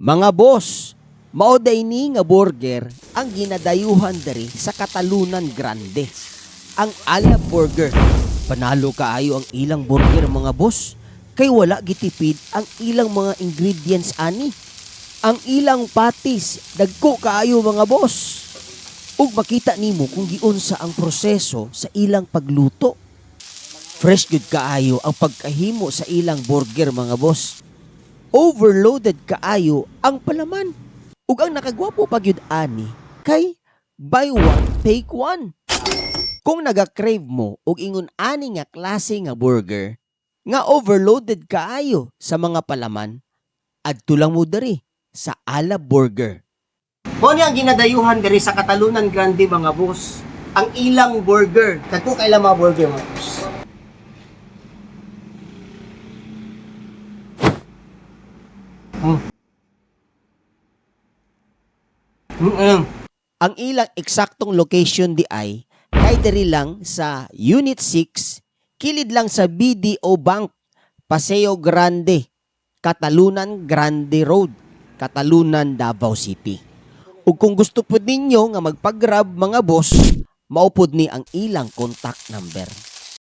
Mga boss, maoday ni nga burger ang ginadayuhan diri sa Katalunan Grande. Ang Ala Burger. Panalo kaayo ang ilang burger mga boss. Kay wala gitipid ang ilang mga ingredients ani. Ang ilang patis, dagko kaayo mga boss. Ug makita nimo kung giunsa ang proseso sa ilang pagluto. Fresh good kaayo ang pagkahimo sa ilang burger mga boss. Overloaded kaayo ang palaman. Ug ang nakagwapo pa gyud ani kay buy one take one. Kung naga-crave mo og ingon ani nga klase nga burger nga overloaded kaayo sa mga palaman, adto lang mo diri sa Ala Burger. Mo ni ang ginadayuhan diri sa Katalunan Grande mga boss. Ang ilang burger. Kadto kay mga burger mga boss. Ang ilang eksaktong location di ay kay diri lang sa Unit 6, kilid lang sa BDO Bank, Paseo Grande, Katalunan Grande Road, Katalunan, Davao City. Ug kung gusto po ninyo nga magpag-grab mga boss, maupod ni ang ilang contact number.